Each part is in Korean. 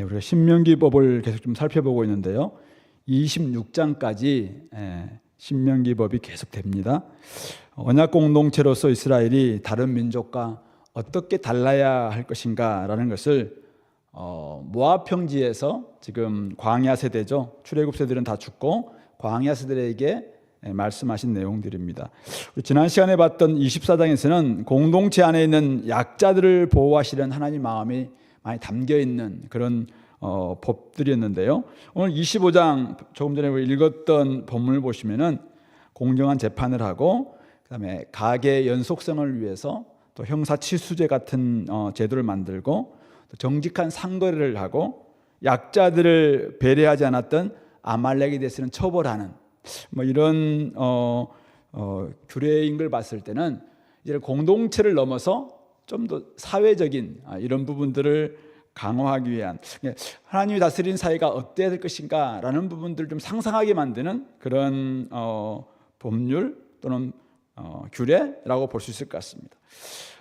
우리가 신명기법을 계속 좀 살펴보고 있는데요. 26장까지 신명기법이 계속됩니다. 언약 공동체로서 이스라엘이 다른 민족과 어떻게 달라야 할 것인가라는 것을 모압 평지에서 지금 광야 세대죠. 출애굽 세대들은 다 죽고 광야 세대에게 말씀하신 내용들입니다. 지난 시간에 봤던 24장에서는 공동체 안에 있는 약자들을 보호하시는 하나님 마음이 많이 담겨 있는 그런 법들이었는데요. 오늘 25장 조금 전에 읽었던 본문을 보시면은 공정한 재판을 하고 그다음에 가계 연속성을 위해서 또 형사치수제 같은 제도를 만들고 또 정직한 상거래를 하고 약자들을 배려하지 않았던 아말렉에 대해서는 처벌하는 이런 규례인 걸 봤을 때는 이제 공동체를 넘어서 좀 더 사회적인 이런 부분들을 강화하기 위한 하나님이 다스린 사회가 어때야 될 것인가라는 부분들을 좀 상상하게 만드는 그런 법률 또는 규례라고 볼 수 있을 것 같습니다.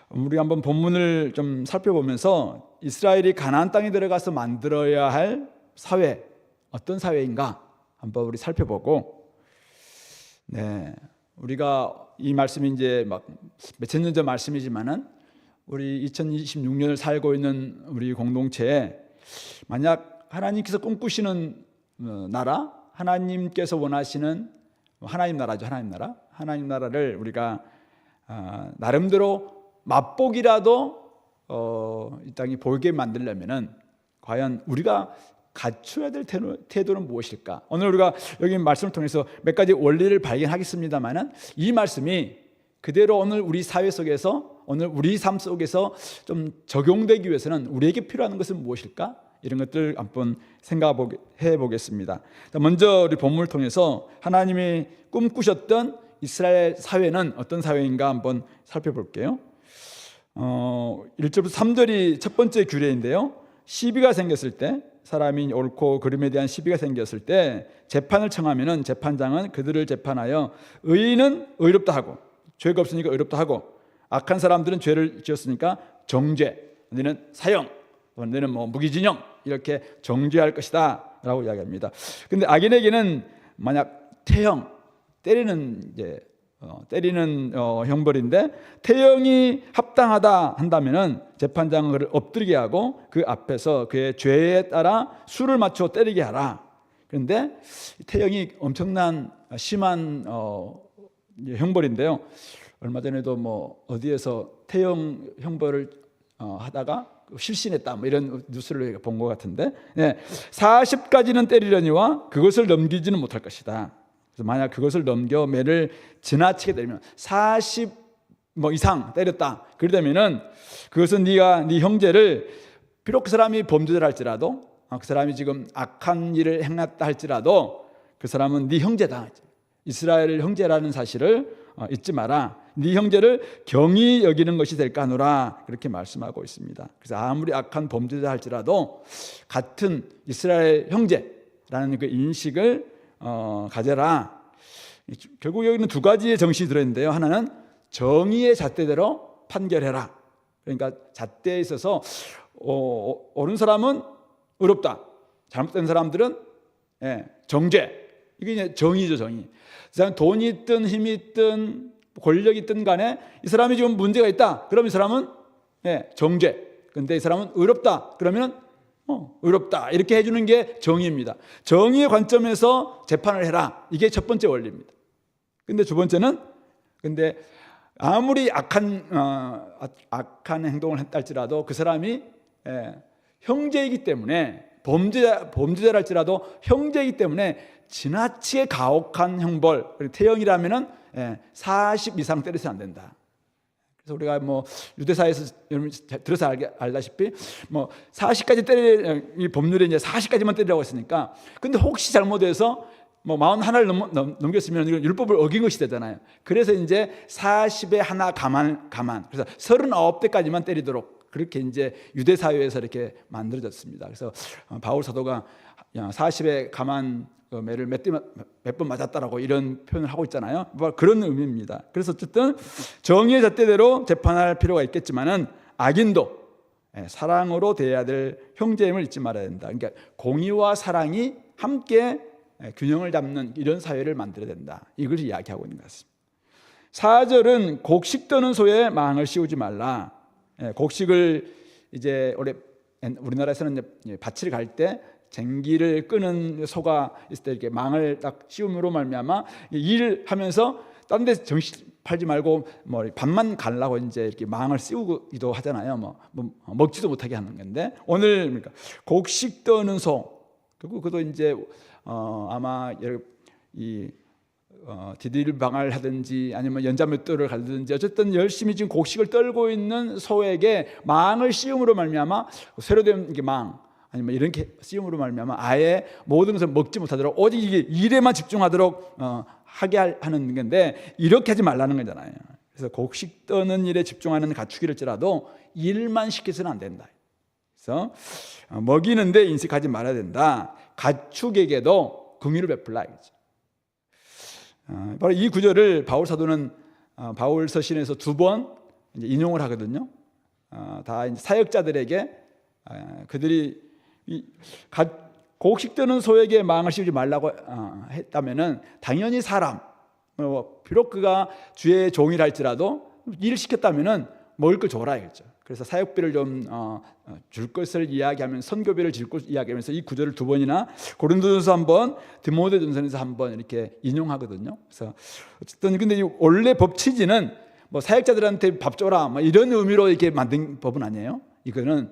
우리 한번 본문을 좀 살펴보면서 이스라엘이 가나안 땅에 들어가서 만들어야 할 사회 어떤 사회인가 한번 우리 살펴보고, 우리가 이 말씀이 이제 막 몇천 년 전 말씀이지만은 우리 2026년을 살고 있는 우리 공동체에 만약 하나님께서 꿈꾸시는 나라, 하나님께서 원하시는 하나님 나라죠, 하나님 나라를 우리가 나름대로 맛보기라도 이 땅이 보이게 만들려면은 과연 우리가 갖춰야 될 태도는 무엇일까? 오늘 우리가 여기 말씀을 통해서 몇 가지 원리를 발견하겠습니다만은 이 말씀이 그대로 오늘 우리 사회 속에서 오늘 우리 삶 속에서 좀 적용되기 위해서는 우리에게 필요한 것은 무엇일까? 이런 것들 한번 생각해 보겠습니다. 먼저 우리 본문을 통해서 하나님이 꿈꾸셨던 이스라엘 사회는 어떤 사회인가 한번 살펴볼게요. 1절부터 3절이 첫 번째 규례인데요. 시비가 생겼을 때, 사람이 옳고 그름에 대한 시비가 생겼을 때 재판을 청하면은 재판장은 그들을 재판하여 의인은 의롭다 하고, 죄가 없으니까 의롭다 하고, 악한 사람들은 죄를 지었으니까 정죄, 너는 사형, 너는 무기징역 이렇게 정죄할 것이다 라고 이야기합니다. 근데 악인에게는 만약 태형, 때리는 형벌인데 태형이 합당하다 한다면은 재판장은 그를 엎드리게 하고 그 앞에서 그의 죄에 따라 수를 맞춰 때리게 하라. 그런데 태형이 엄청난 심한 형벌인데요. 얼마 전에도 어디에서 태형 형벌을 하다가 실신했다 이런 뉴스를 본 것 같은데, 40까지는 때리려니와 그것을 넘기지는 못할 것이다. 그래서 만약 그것을 넘겨 매를 지나치게 때리면 40 이상 때렸다. 그러다면은 그것은 네가 네 형제를 비록 그 사람이 범죄를 할지라도, 그 사람이 지금 악한 일을 행했다 할지라도 그 사람은 네 형제다. 이스라엘 형제라는 사실을 잊지 마라. 네 형제를 경히 여기는 것이 될까 하노라. 그렇게 말씀하고 있습니다. 그래서 아무리 악한 범죄자 할지라도 같은 이스라엘 형제라는 그 인식을 가져라. 결국 여기는 두 가지의 정신이 들어있는데요. 하나는 정의의 잣대대로 판결해라. 그러니까 잣대에 있어서 옳은 사람은 의롭다, 잘못된 사람들은 정죄. 이게 이제 정의죠, 정의. 돈이 있든 힘이 있든 권력이 있든 간에 이 사람이 지금 문제가 있다. 그럼 이 사람은 정죄. 근데 이 사람은 의롭다. 그러면 의롭다. 이렇게 해주는 게 정의입니다. 정의의 관점에서 재판을 해라. 이게 첫 번째 원리입니다. 근데 두 번째는, 근데 아무리 악한 행동을 했다 할지라도 그 사람이 형제이기 때문에 범죄자랄지라도 형제이기 때문에 지나치게 가혹한 형벌, 태형이라면은 40 이상 때려서는 안 된다. 그래서 우리가 유대사에서 들어서 알다시피 40까지 이 법률에 이제 40까지만 때리라고 했으니까, 근데 혹시 잘못해서 41을 넘겼으면 이건 율법을 어긴 것이 되잖아요. 그래서 이제 40에 하나 가만. 그래서 39대까지만 때리도록 그렇게 이제 유대 사회에서 이렇게 만들어졌습니다. 그래서 바울 사도가 40에 가만 매를 몇 번 맞았다라고 이런 표현을 하고 있잖아요. 그런 의미입니다. 그래서 어쨌든 정의의 잣대대로 재판할 필요가 있겠지만은 악인도 사랑으로 대해야 될 형제임을 잊지 말아야 된다. 그러니까 공의와 사랑이 함께 균형을 잡는 이런 사회를 만들어야 된다. 이걸 이야기하고 있는 것 같습니다. 4절은 곡식 떠는 소에 망을 씌우지 말라. 곡식을 이제 우리나라에서는 밭을 갈 때 쟁기를 끄는 소가 있을 때 이렇게 망을 딱 씌움으로 말미암아 일을 하면서 딴 데 정신 팔지 말고 뭐 밭만 가려고 이제 이렇게 망을 씌우기도 하잖아요. 뭐 먹지도 못하게 하는 건데, 오늘 그러니까 곡식 떠는 소, 그리고 그도 이제 아마 이 디딜방을 하든지 아니면 연자맷돌을 갈든지 어쨌든 열심히 지금 곡식을 떨고 있는 소에게 망을 씌움으로 말미암아 새로 된 망 아니면 이렇게 씌움으로 말미암아 아예 모든 것을 먹지 못하도록 오직 이게 일에만 집중하도록 하게 하는 건데, 이렇게 하지 말라는 거잖아요. 그래서 곡식 떠는 일에 집중하는 가축일지라도 일만 시켜서는 안 된다. 그래서 먹이는데 인식하지 말아야 된다. 가축에게도 긍휼을 베풀라 이거죠. 바로 이 구절을 바울 사도는 바울 서신에서 2번 인용을 하거든요. 다 이제 사역자들에게 그들이 곡식 뜨는 소에게 망을 씌우지 말라고 했다면은 당연히 사람, 비록 그가 주의 종이라 할지라도 일을 시켰다면은 먹을 걸 줘라 이거죠. 그래서 사역비를 좀 줄 것을 이야기하면서, 선교비를 줄 것을 이야기하면서 이 구절을 2번이나 고린도전서 1번, 디모데전서에서 1번 이렇게 인용하거든요. 그래서 어쨌든 근데 원래 법 취지는 뭐 사역자들한테 밥 줘라 뭐 이런 의미로 이렇게 만든 법은 아니에요. 이거는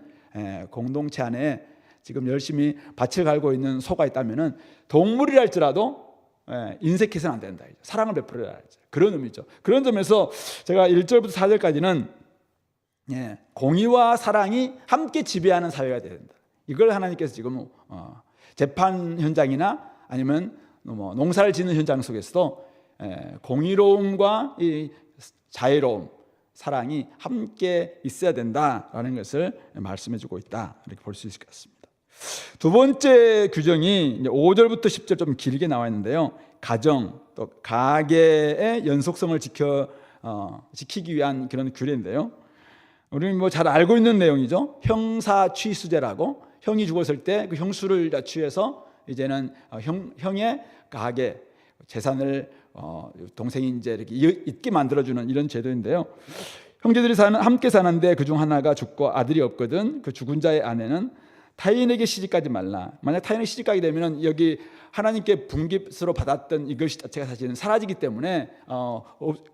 공동체 안에 지금 열심히 밭을 갈고 있는 소가 있다면은 동물이라 할지라도 인색해서는 안 된다. 사랑을 베풀어야 하죠. 그런 의미죠. 그런 점에서 제가 1절부터 4절까지는 공의와 사랑이 함께 지배하는 사회가 돼야 된다. 이걸 하나님께서 지금 재판 현장이나 아니면 뭐 농사를 짓는 현장 속에서도 공의로움과 이 자애로움, 사랑이 함께 있어야 된다라는 것을 말씀해주고 있다, 이렇게 볼 수 있을 것 같습니다. 두 번째 규정이 5절부터 10절 좀 길게 나와 있는데요. 가정 또 가계의 연속성을 지키기 위한 그런 규례인데요. 우리는 뭐 잘 알고 있는 내용이죠. 형사 취수제라고, 형이 죽었을 때 그 형수를 취해서 이제는 형의 가계 재산을 동생이 이제 이렇게 있게 만들어주는 이런 제도인데요. 형제들이 함께 사는데 그중 하나가 죽고 아들이 없거든 그 죽은 자의 아내는 타인에게 시집가지 말라. 만약 타인에게 시집가게 되면 여기 하나님께 분깃으로 받았던 이것이 자체가 사실은 사라지기 때문에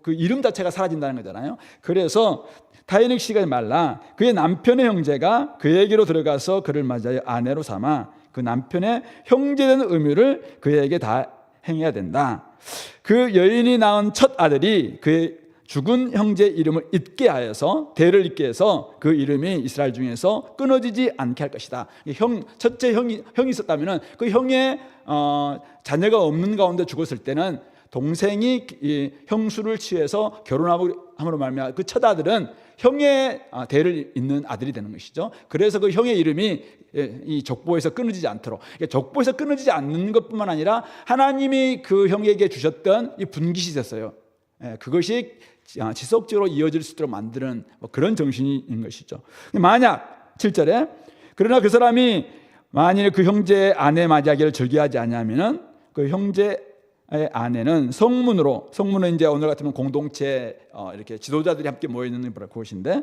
그 이름 자체가 사라진다는 거잖아요. 그래서 타인에게 시집가지 말라. 그의 남편의 형제가 그에게로 들어가서 그를 맞이하여 아내로 삼아 그 남편의 형제된 의무를 그에게 다 행해야 된다. 그 여인이 낳은 첫 아들이 그의 죽은 형제 이름을 잊게 하여서 대를 잊게 해서 그 이름이 이스라엘 중에서 끊어지지 않게 할 것이다. 첫째 형이 있었다면 그 형의 자녀가 없는 가운데 죽었을 때는 동생이 이 형수를 취해서 결혼함으로 말미암아 그 첫 아들은 형의 대를 잇는 아들이 되는 것이죠. 그래서 그 형의 이름이 이 족보에서 끊어지지 않도록, 족보에서 끊어지지 않는 것뿐만 아니라 하나님이 그 형에게 주셨던 이 분깃이 있었어요. 그것이 지속적으로 이어질 수 있도록 만드는 그런 정신인 것이죠. 만약 7절에 그러나 그 사람이 만일 그 형제의 아내 맞이하기를 즐겨하지 않으면은 그 형제의 아내는 성문은 이제 오늘 같으면 공동체 이렇게 지도자들이 함께 모여 있는 곳인데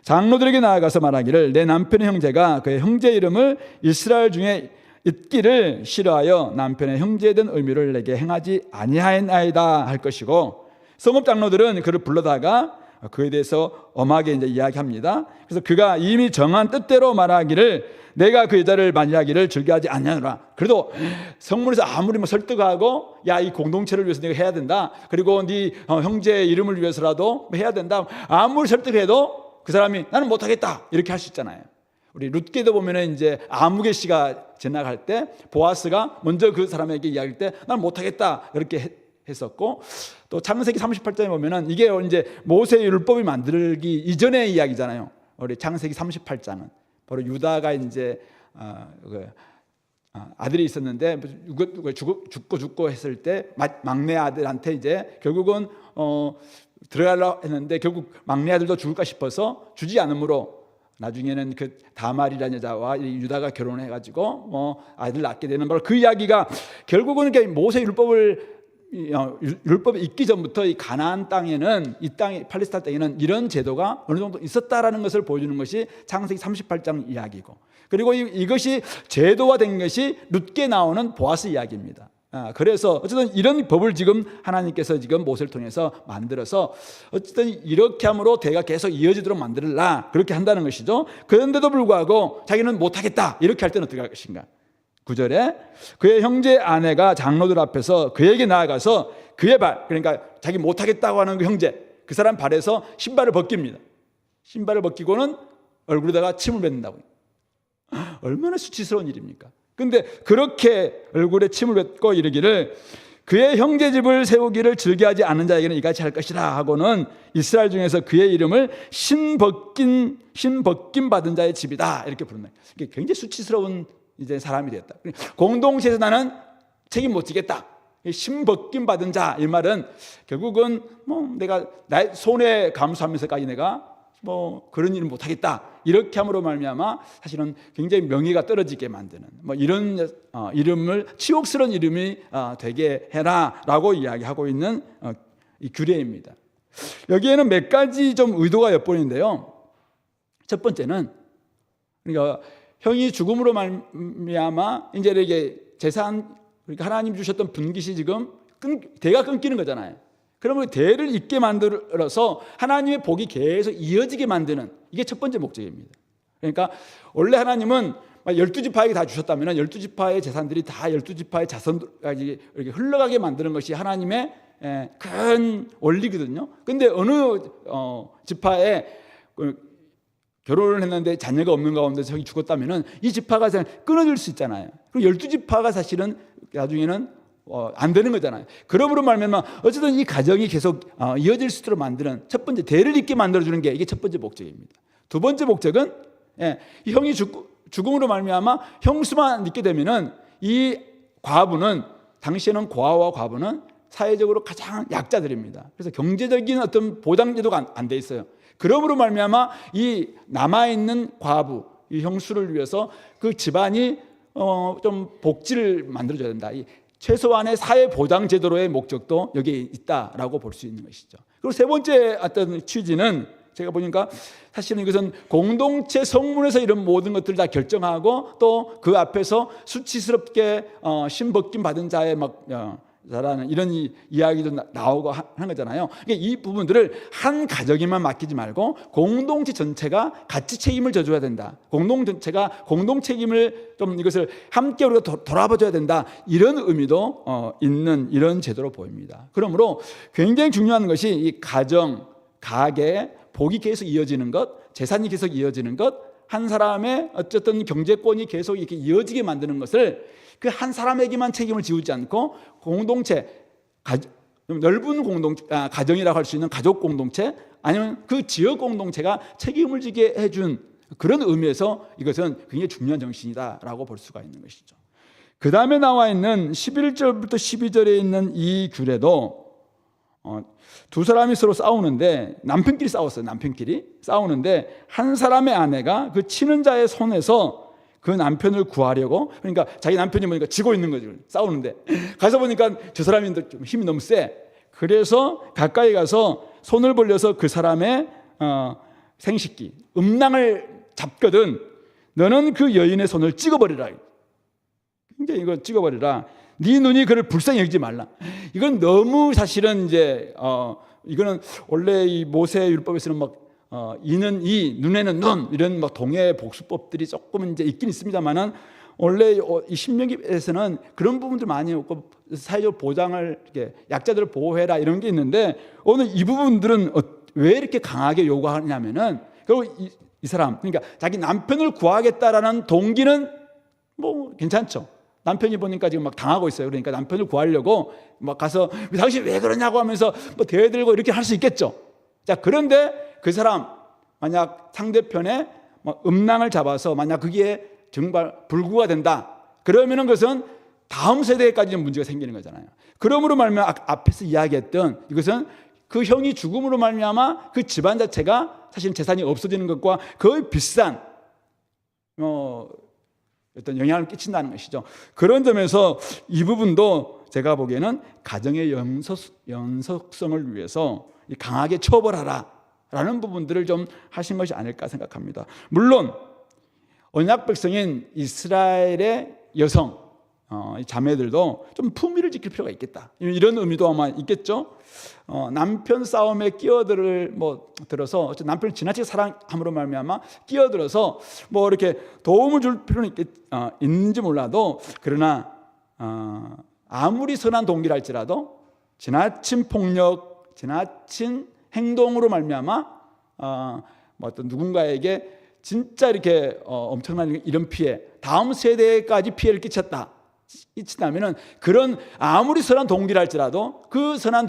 장로들에게 나아가서 말하기를 내 남편의 형제가 그의 형제 이름을 이스라엘 중에 잊기를 싫어하여 남편의 형제된 의미를 내게 행하지 아니하였나이다 할 것이고, 성읍 장로들은 그를 불러다가 그에 대해서 엄하게 이제 이야기합니다. 그래서 그가 이미 정한 뜻대로 말하기를 내가 그 여자를 맞이하기를 즐겨하지 않냐노라. 그래도 성문에서 아무리 설득하고 야 이 공동체를 위해서 내가 해야 된다, 그리고 네 형제의 이름을 위해서라도 해야 된다, 아무리 설득해도 그 사람이 나는 못하겠다 이렇게 할 수 있잖아요. 우리 룻게도 보면은 이제 아무개 씨가 지나갈 때 보아스가 먼저 그 사람에게 이야기할 때 나는 못하겠다 이렇게 했었고, 또 창세기 38장에 보면은 이게 이제 모세의 율법이 만들기 이전의 이야기잖아요. 우리 창세기 38장은 바로 유다가 이제 아들이 있었는데 죽고 했을 때 막내 아들한테 이제 결국은 들어가려고 했는데 결국 막내 아들도 죽을까 싶어서 주지 않으므로 나중에는 그 다말이라는 여자와 유다가 결혼해가지고 뭐 아이들 낳게 되는 바로 그 이야기가 결국은 모세 율법이 있기 전부터 이 가나안 땅에는 이 땅 팔레스타인 땅에는 이런 제도가 어느 정도 있었다라는 것을 보여주는 것이 창세기 38장 이야기고, 그리고 이것이 제도화된 것이 룻게 나오는 보아스 이야기입니다. 그래서 어쨌든 이런 법을 지금 하나님께서 지금 모세를 통해서 만들어서 어쨌든 이렇게 함으로 대가 계속 이어지도록 만들라, 그렇게 한다는 것이죠. 그런데도 불구하고 자기는 못하겠다 이렇게 할 때는 어떻게 할 것인가. 9절에 그의 형제 아내가 장로들 앞에서 그에게 나아가서 그의 발, 그러니까 자기 못하겠다고 하는 그 형제, 그 사람 발에서 신발을 벗깁니다. 신발을 벗기고는 얼굴에다가 침을 뱉는다고요. 얼마나 수치스러운 일입니까? 근데 그렇게 얼굴에 침을 뱉고 이르기를 그의 형제 집을 세우기를 즐겨하지 않는 자에게는 이같이 할 것이라 하고는 이스라엘 중에서 그의 이름을 신벗김 받은 자의 집이다 이렇게 부른다. 이게 굉장히 수치스러운 이제 사람이 됐다. 공동체에서 나는 책임 못 지겠다. 신벗김 받은 자, 이 말은 결국은 뭐 내가 나의 손해 감수하면서까지 내가 뭐 그런 일은 못하겠다 이렇게 함으로 말미암아 사실은 굉장히 명예가 떨어지게 만드는 뭐 이런 이름을 치욕스러운 이름이 되게 해라라고 이야기하고 있는 이 규례입니다. 여기에는 몇 가지 좀 의도가 엿보이는데요. 첫 번째는 그러니까 형이 죽음으로 말미암아 이제 이게 재산, 그러니까 하나님 주셨던 분깃이 지금 대가 끊기는 거잖아요. 그러면 대를 잇게 만들어서 하나님의 복이 계속 이어지게 만드는, 이게 첫 번째 목적입니다. 그러니까 원래 하나님은 12지파에게 다 주셨다면 12지파의 재산들이 다 12지파의 자손까지 이렇게 흘러가게 만드는 것이 하나님의 큰 원리거든요. 근데 어느 지파에 결혼을 했는데 자녀가 없는 가운데서 형이 죽었다면 이 지파가 끊어질 수 있잖아요. 그리고 12지파가 사실은 나중에는 안 되는 거잖아요. 그러므로 말미암아 어쨌든 이 가정이 계속 이어질 수 있도록 만드는 첫 번째, 대를 잇게 만들어주는 게 이게 첫 번째 목적입니다. 두 번째 목적은 이 형이 죽음으로 말미암아 형수만 있게 되면은 이 과부는, 당시에는 고아와 과부는 사회적으로 가장 약자들입니다. 그래서 경제적인 어떤 보장제도가 안 돼 있어요. 그러므로 말미암아 이 남아있는 과부, 이 형수를 위해서 그 집안이 좀 복지를 만들어줘야 된다. 이 최소한의 사회 보장 제도로의 목적도 여기에 있다라고 볼 수 있는 것이죠. 그리고 세 번째 어떤 취지는 제가 보니까 사실은 이것은 공동체 성문에서 이런 모든 것들을 다 결정하고 또 그 앞에서 수치스럽게 신벗김 받은 자의 라는 이런 이야기도 나오고 하는 거잖아요. 그러니까 이 부분들을 한 가정에만 맡기지 말고 공동체 전체가 같이 책임을 져줘야 된다. 공동 전체가 공동 책임을 좀 이것을 함께 우리가 돌아봐줘야 된다. 이런 의미도 있는 이런 제도로 보입니다. 그러므로 굉장히 중요한 것이 이 가정, 가계, 복이 계속 이어지는 것, 재산이 계속 이어지는 것, 한 사람의 어쨌든 경제권이 계속 이렇게 이어지게 만드는 것을 그 한 사람에게만 책임을 지우지 않고 공동체, 넓은 가정이라고 할 수 있는 가족 공동체, 아니면 그 지역 공동체가 책임을 지게 해준 그런 의미에서 이것은 굉장히 중요한 정신이다라고 볼 수가 있는 것이죠. 그 다음에 나와 있는 11절부터 12절에 있는 이 규례도 두 사람이 서로 싸우는데, 남편끼리 싸웠어요. 남편끼리 싸우는데 한 사람의 아내가 그 치는 자의 손에서 그 남편을 구하려고, 그러니까 자기 남편이 보니까 지고 있는 거죠. 싸우는데 가서 보니까 저 사람이 좀 힘이 너무 세. 그래서 가까이 가서 손을 벌려서 그 사람의 생식기, 음낭을 잡거든 너는 그 여인의 손을 찍어버리라. 굉장히 이거 찍어버리라. 네 눈이 그를 불쌍히 여기지 말라. 이건 너무 사실은 이제 이거는 원래 이 모세 율법에서는 이는 이, 눈에는 눈, 이런 동해 복수법들이 조금 이제 있긴 있습니다만은 원래 이 신명기에서는 그런 부분들 많이 없고 사회적 보장을 이렇게 약자들을 보호해라 이런 게 있는데 오늘 이 부분들은 왜 이렇게 강하게 요구하냐면은 결국 이 사람, 그러니까 자기 남편을 구하겠다라는 동기는 뭐 괜찮죠. 남편이 보니까 지금 당하고 있어요. 그러니까 남편을 구하려고 가서 당신 왜 그러냐고 하면서 대들고 이렇게 할 수 있겠죠. 자, 그런데 그 사람 만약 상대편의 음낭을 잡아서 만약 그게 정말 불구가 된다, 그러면은 그것은 다음 세대까지 문제가 생기는 거잖아요. 그러므로 말면 앞에서 이야기했던 이것은 그 형이 죽음으로 말미암아 그 집안 자체가 사실 재산이 없어지는 것과 거의 비슷한 어떤 영향을 끼친다는 것이죠. 그런 점에서 이 부분도 제가 보기에는 가정의 영속성을 위해서 강하게 처벌하라 라는 부분들을 좀 하신 것이 아닐까 생각합니다. 물론 언약 백성인 이스라엘의 여성 자매들도 좀 품위를 지킬 필요가 있겠다, 이런 의미도 아마 있겠죠. 남편 싸움에 들어서 남편을 지나치게 사랑함으로 말미암아 끼어들어서 이렇게 도움을 줄 필요는 있는지 몰라도, 그러나 아무리 선한 동기랄지라도 지나친 폭력, 지나친 행동으로 말미암아 어떤 누군가에게 진짜 이렇게 엄청난 이런 피해, 다음 세대까지 피해를 끼친다면은, 그런 아무리 선한 동기랄지라도 그 선한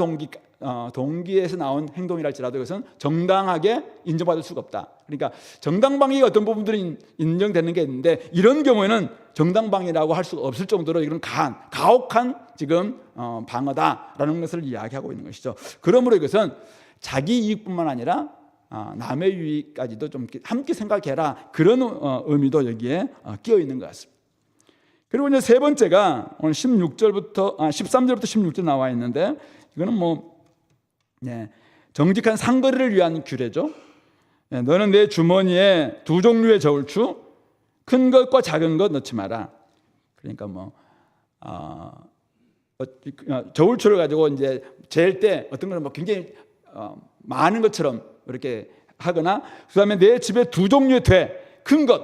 동기에서 나온 행동이랄지라도 그것은 정당하게 인정받을 수가 없다. 그러니까 정당방위가 어떤 부분들이 인정되는 게 있는데, 이런 경우에는 정당방위라고 할 수가 없을 정도로 이런 가혹한 지금 방어다라는 것을 이야기하고 있는 것이죠. 그러므로 이것은 자기 이익뿐만 아니라 남의 유익까지도 좀 함께 생각해라, 그런 의미도 여기에 끼어 있는 것 같습니다. 그리고 이제 세 번째가 오늘 13절부터 16절 나와 있는데, 이거는 정직한 상거래를 위한 규례죠. 너는 내 주머니에 두 종류의 저울추, 큰 것과 작은 것 넣지 마라. 그러니까 저울추를 가지고 이제 잴 때 어떤 거는 굉장히 많은 것처럼 이렇게 하거나, 그다음에 내 집에 두 종류의 큰 것,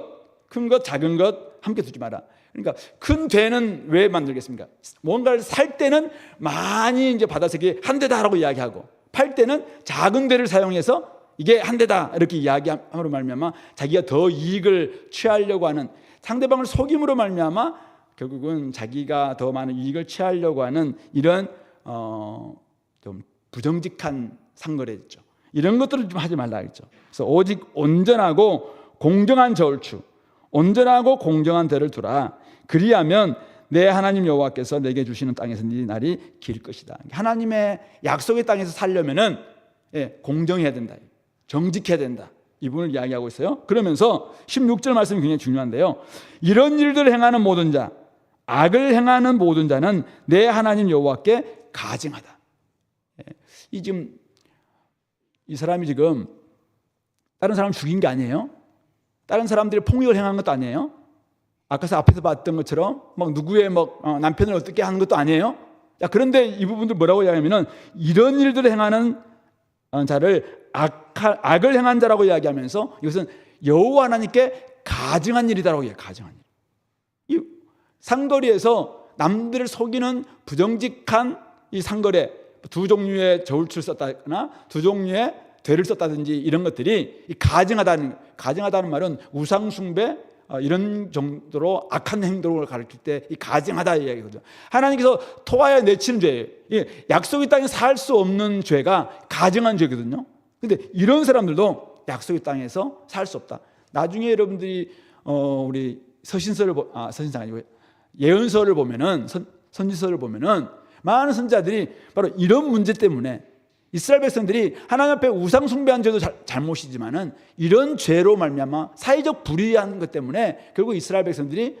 작은 것 함께 두지 마라. 그러니까 큰 되는 왜 만들겠습니까? 뭔가를 살 때는 많이 이제 받아서 이게 한 대다라고 이야기하고, 팔 때는 작은 대를 사용해서 이게 한 대다 이렇게 이야기함으로 말미암아 자기가 더 이익을 취하려고 하는, 상대방을 속임으로 말미암아 결국은 자기가 더 많은 이익을 취하려고 하는 이런 좀 부정직한 상거래죠. 이런 것들을 좀 하지 말라 했죠. 그래서 오직 온전하고 공정한 저울추, 온전하고 공정한 대를 두라. 그리하면 내 하나님 여호와께서 내게 주시는 땅에서 네 날이 길 것이다. 하나님의 약속의 땅에서 살려면은 공정해야 된다, 정직해야 된다, 이 부분을 이야기하고 있어요. 그러면서 16절 말씀이 굉장히 중요한데요. 이런 일들을 행하는 모든 자, 악을 행하는 모든 자는 내 하나님 여호와께 가증하다. 이 사람이 지금 다른 사람을 죽인 게 아니에요. 다른 사람들이 폭력을 행한 것도 아니에요. 앞에서 봤던 것처럼 누구의 남편을 어떻게 하는 것도 아니에요. 그런데 이 부분들 뭐라고 이야기하면은, 이런 일들을 행하는 자를 악을 행한 자라고 이야기하면서 이것은 여호와 하나님께 가증한 일이다라고 이야기해요. 가증한 일. 이 상거리에서 남들을 속이는 부정직한 이 상거래, 두 종류의 저울추를 썼다거나 두 종류의 되를 썼다든지 이런 것들이 가증하다는 말은 우상숭배, 이런 정도로 악한 행동을 가르칠 때 이 가증하다 이야기거든요. 하나님께서 토하여 내치는 죄예요. 약속의 땅에 살 수 없는 죄가 가증한 죄거든요. 그런데 이런 사람들도 약속의 땅에서 살 수 없다. 나중에 여러분들이 우리 서신서가 아니고 예언서를 보면은, 선지서를 보면은 많은 선지자들이 바로 이런 문제 때문에, 이스라엘 백성들이 하나님 앞에 우상 숭배한 죄도 잘못이지만은 이런 죄로 말미암아 사회적 불의한 것 때문에 결국 이스라엘 백성들이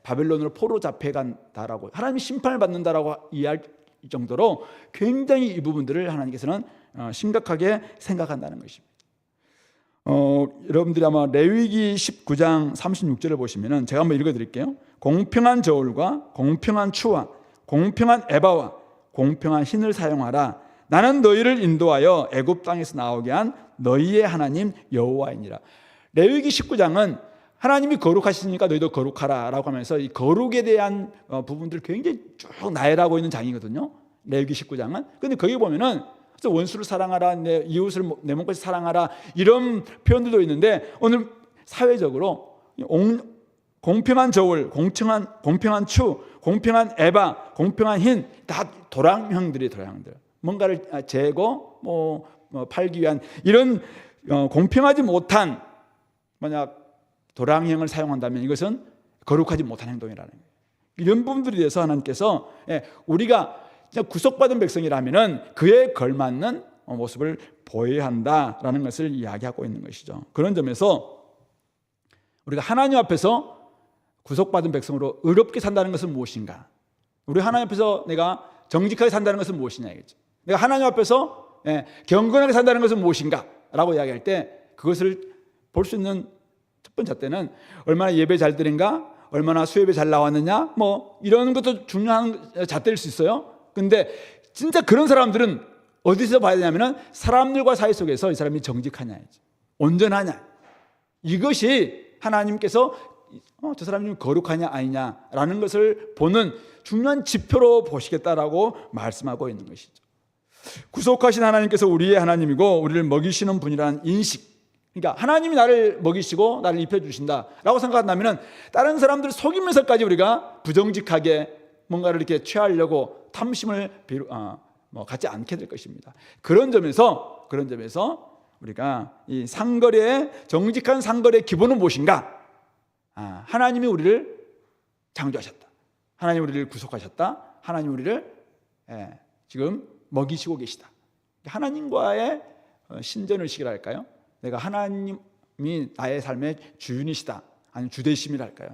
바벨론으로 포로 잡혀간다라고, 하나님이 심판을 받는다라고 이해할 정도로 굉장히 이 부분들을 하나님께서는 심각하게 생각한다는 것입니다. 여러분들이 아마 레위기 19장 36절을 보시면은, 제가 한번 읽어드릴게요. 공평한 저울과 공평한 추와 공평한 에바와 공평한 흰을 사용하라. 나는 너희를 인도하여 애굽 땅에서 나오게 한 너희의 하나님 여호와이니라. 레위기 19장은 하나님이 거룩하시니까 너희도 거룩하라 라고 하면서 이 거룩에 대한 부분들을 굉장히 쭉 나열하고 있는 장이거든요, 레위기 19장은. 그런데 거기 보면은 원수를 사랑하라, 내 이웃을 내 몸같이 사랑하라, 이런 표현들도 있는데, 오늘 사회적으로 공평한 저울, 공평한 추, 공평한 에바, 공평한 흰, 다 도랑형들. 뭔가를 재고 팔기 위한 이런 공평하지 못한, 만약 도랑형을 사용한다면 이것은 거룩하지 못한 행동이라는 거예요. 이런 부분들에 대해서 하나님께서 우리가 구속받은 백성이라면은 그에 걸맞는 모습을 보여야 한다라는 것을 이야기하고 있는 것이죠. 그런 점에서 우리가 하나님 앞에서 구속받은 백성으로 의롭게 산다는 것은 무엇인가? 우리 하나님 앞에서 내가 정직하게 산다는 것은 무엇이냐 이거죠. 내가 하나님 앞에서 경건하게 산다는 것은 무엇인가? 라고 이야기할 때 그것을 볼 수 있는 첫 번째 때는 얼마나 예배 잘 드린가? 얼마나 수예배 잘 나왔느냐? 뭐 이런 것도 중요한 잣대일 수 있어요. 근데 진짜 그런 사람들은 어디서 봐야 되냐면은 사람들과 사이 속에서 이 사람이 정직하냐, 온전하냐. 이것이 하나님께서 저 사람이 좀 거룩하냐 아니냐라는 것을 보는 중요한 지표로 보시겠다라고 말씀하고 있는 것이죠. 구속하신 하나님께서 우리의 하나님이고 우리를 먹이시는 분이라는 인식, 그러니까 하나님이 나를 먹이시고 나를 입혀주신다라고 생각한다면 다른 사람들을 속이면서까지 우리가 부정직하게 뭔가를 이렇게 취하려고 탐심을 갖지 않게 될 것입니다. 그런 점에서 우리가 이 상거래의 정직한 상거래의 기본은 무엇인가? 하나님이 우리를 창조하셨다. 하나님 우리를 구속하셨다. 하나님 우리를 지금 먹이시고 계시다. 하나님과의 신전의식이랄까요? 내가 하나님이 나의 삶의 주인이시다. 아니면 주대심이랄까요?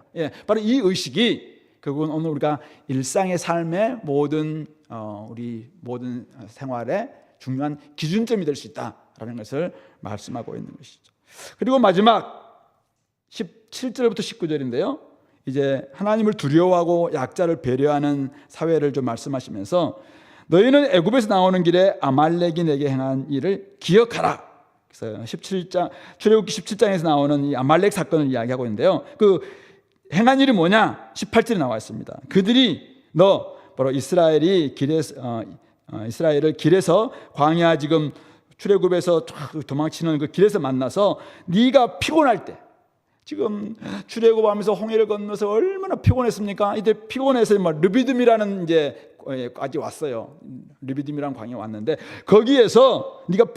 바로 이 의식이 결국은 오늘 우리가 일상의 삶의 모든 우리 모든 생활의 중요한 기준점이 될 수 있다라는 것을 말씀하고 있는 것이죠. 그리고 마지막 17절부터 19절인데요. 이제 하나님을 두려워하고 약자를 배려하는 사회를 좀 말씀하시면서 너희는 애굽에서 나오는 길에 아말렉이 내게 행한 일을 기억하라. 그래서 17장 출애굽기 17장에서 나오는 이 아말렉 사건을 이야기하고 있는데요. 그 행한 일이 뭐냐? 18절에 나와 있습니다. 그들이 바로 이스라엘을 길에서 광야 지금 출애굽에서 도망치는 그 길에서 만나서 네가 피곤할 때, 지금 출애굽하면서 홍해를 건너서 얼마나 피곤했습니까? 이때 피곤해서 르비딤이라는 까지 왔어요. 르비딤이라는 광야에 왔는데 거기에서 네가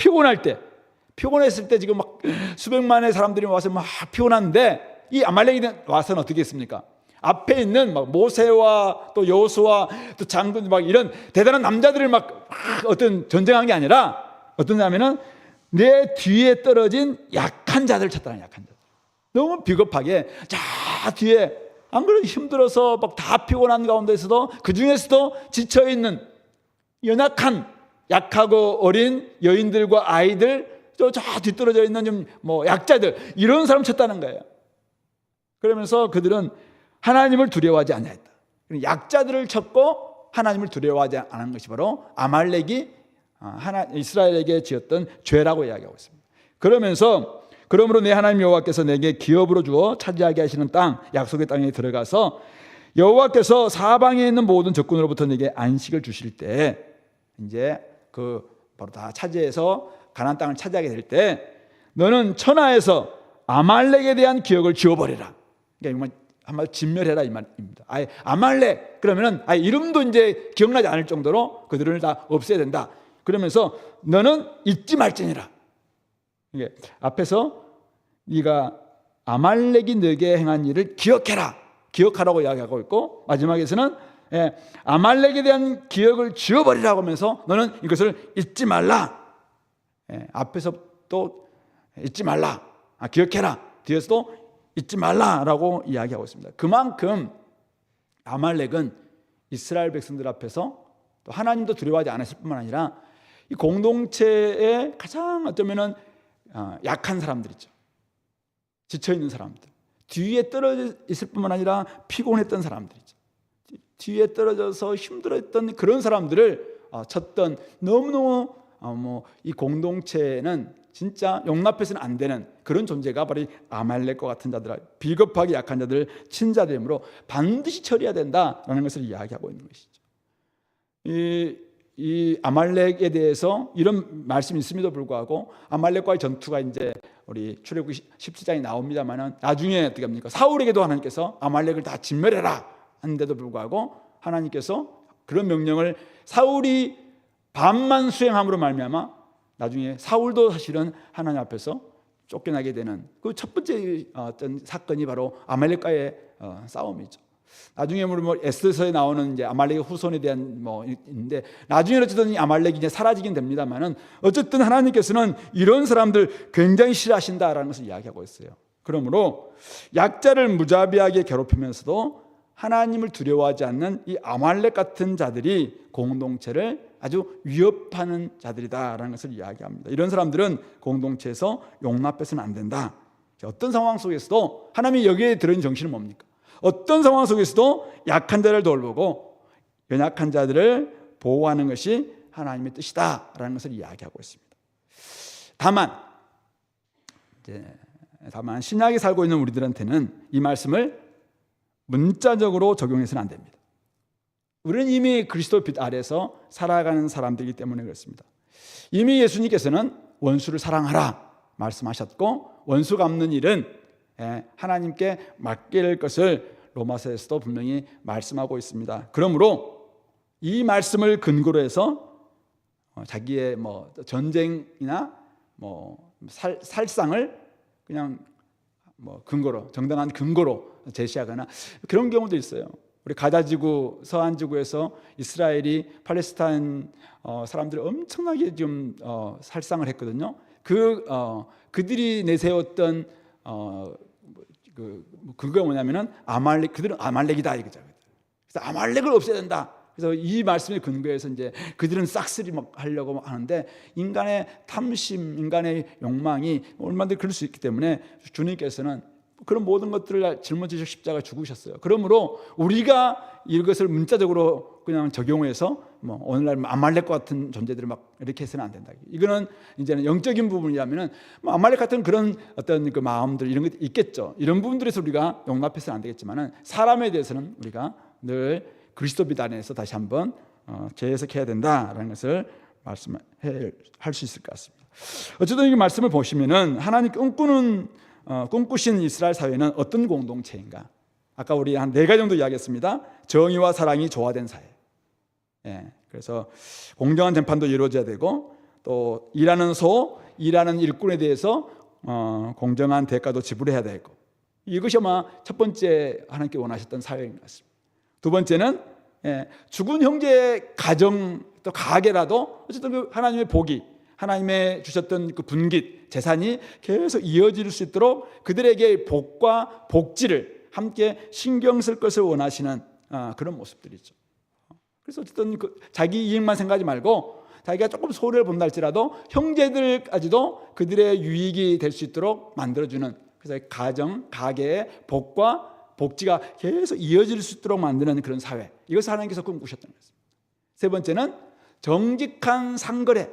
피곤했을 때 지금 막 수백만의 사람들이 와서 막 피곤한데 이 아말렉이 와서는 어떻게 했습니까? 앞에 있는 모세와 또 여호수아 또 장군 이런 대단한 남자들을 어떤 전쟁한 게 아니라 어떠냐면은 내 뒤에 떨어진 약한 자들 찾더라. 약한 자들. 너무 비겁하게 뒤에 안 그래도 힘들어서 다 피곤한 가운데서도 그 중에서도 지쳐 있는 연약한 약하고 어린 여인들과 아이들 저 뒤떨어져 있는 좀 약자들 이런 사람 찾다는 거예요. 그러면서 그들은 하나님을 두려워하지 않았다. 약자들을 쳤고 하나님을 두려워하지 않은 것이 바로 아말렉이 이스라엘에게 지었던 죄라고 이야기하고 있습니다. 그러므로 내 하나님 여호와께서 내게 기업으로 주어 차지하게 하시는 땅, 약속의 땅에 들어가서 여호와께서 사방에 있는 모든 적군으로부터 내게 안식을 주실 때 이제 바로 다 차지해서 가나안 땅을 차지하게 될 때 너는 천하에서 아말렉에 대한 기억을 지워버리라. 그러니까 한마디로 진멸해라 이 말입니다. 아예 아말렉 그러면은 아예 이름도 이제 기억나지 않을 정도로 그들을 다 없애야 된다. 그러면서 너는 잊지 말지니라. 이게 앞에서 네가 아말렉이 너에게 행한 일을 기억하라고 이야기하고 있고 마지막에서는 아말렉에 대한 기억을 지워버리라고 하면서 너는 이것을 잊지 말라. 앞에서 또 잊지 말라. 기억해라. 뒤에서도 잊지 말라라고 이야기하고 있습니다. 그만큼 아말렉은 이스라엘 백성들 앞에서 또 하나님도 두려워하지 않았을 뿐만 아니라 이 공동체의 가장 어쩌면은 약한 사람들이죠. 지쳐있는 사람들, 뒤에 떨어져 있을 뿐만 아니라 피곤했던 사람들이죠. 뒤에 떨어져서 힘들었던 그런 사람들을 쳤던 너무너무 이 공동체는 진짜 용납해서는 안 되는 그런 존재가 바로 아말렉과 같은 자들, 비겁하게 약한 자들, 친자되므로 반드시 처리해야 된다라는 것을 이야기하고 있는 것이죠. 이 아말렉에 대해서 이런 말씀이 있음에도 불구하고 아말렉과의 전투가 이제 우리 출애굽기 17장에 나옵니다만은 나중에 어떻게 합니까? 사울에게도 하나님께서 아말렉을 다 진멸해라 하는데도 불구하고 하나님께서 그런 명령을 사울이 반만 수행함으로 말미암아 나중에 사울도 사실은 하나님 앞에서 쫓겨나게 되는 그 첫 번째 어떤 사건이 바로 아말렉과의 싸움이죠. 나중에 뭐 에스더서에 나오는 이제 아말렉의 후손에 대한 뭐 있는데 나중에 어쨌든 이 아말렉이 이제 사라지긴 됩니다만은 어쨌든 하나님께서는 이런 사람들 굉장히 싫어하신다라는 것을 이야기하고 있어요. 그러므로 약자를 무자비하게 괴롭히면서도 하나님을 두려워하지 않는 이 아말렉 같은 자들이 공동체를 아주 위협하는 자들이다라는 것을 이야기합니다. 이런 사람들은 공동체에서 용납해서는 안 된다. 어떤 상황 속에서도 하나님이 여기에 들은 정신은 뭡니까? 어떤 상황 속에서도 약한 자를 돌보고 연약한 자들을 보호하는 것이 하나님의 뜻이다라는 것을 이야기하고 있습니다. 다만 신약에 살고 있는 우리들한테는 이 말씀을 문자적으로 적용해서는 안 됩니다. 우리는 이미 그리스도 빛 아래서 살아가는 사람들이기 때문에 그렇습니다. 이미 예수님께서는 원수를 사랑하라 말씀하셨고 원수 갚는 일은 하나님께 맡길 것을 로마서에서도 분명히 말씀하고 있습니다. 그러므로 이 말씀을 근거로 해서 자기의 뭐 전쟁이나 뭐 살상을 그냥 뭐 근거로 정당한 근거로 제시하거나 그런 경우도 있어요. 우리 가자지구 서한지구에서 이스라엘이 팔레스타인 사람들을 엄청나게 좀 살상을 했거든요. 그들이 내세웠던 그거 뭐냐면은 그들은 아말렉이다 이거죠. 그래서 아말렉을 없애야 된다. 그래서 이 말씀의 근거에서 이제 그들은 싹쓸이 막 하려고 하는데 인간의 탐심, 인간의 욕망이 얼마든지 그럴 수 있기 때문에 주님께서는 그런 모든 것들을 짊어지셔 십자가 죽으셨어요. 그러므로 우리가 이것을 문자적으로 그냥 적용해서 뭐 오늘날 아말렉 같은 존재들을 막 이렇게 해서는 안 된다. 이거는 이제는 영적인 부분이라면은 뭐 아말렉 같은 그런 어떤 그 마음들 이런 게 있겠죠. 이런 부분들에서 우리가 용납해서는 안 되겠지만은 사람에 대해서는 우리가 늘 그리스도 빛 안에서 다시 한번 재해석해야 된다라는 것을 말씀할 수 있을 것 같습니다. 어쨌든 이 말씀을 보시면은 하나님 꿈꾸신 이스라엘 사회는 어떤 공동체인가? 아까 우리 한 4가지 정도 이야기했습니다. 정의와 사랑이 조화된 사회. 그래서 공정한 재판도 이루어져야 되고 또 일하는 일꾼에 대해서 공정한 대가도 지불해야 되고 이것이 아마 첫 번째 하나님께 원하셨던 사회인 것 같습니다. 두 번째는 죽은 형제의 가정 또 가게라도 어쨌든 그 하나님의 복이 하나님의 주셨던 그 분깃 재산이 계속 이어질 수 있도록 그들에게 복과 복지를 함께 신경 쓸 것을 원하시는 그런 모습들이죠. 그래서 어쨌든 자기 이익만 생각하지 말고 자기가 조금 손해를 본다 할지라도 형제들까지도 그들의 유익이 될 수 있도록 만들어주는 그래서 가정, 가게의 복과 복지가 계속 이어질 수 있도록 만드는 그런 사회 이것을 하나님께서 꿈꾸셨던 것입니다. 세 번째는 정직한 상거래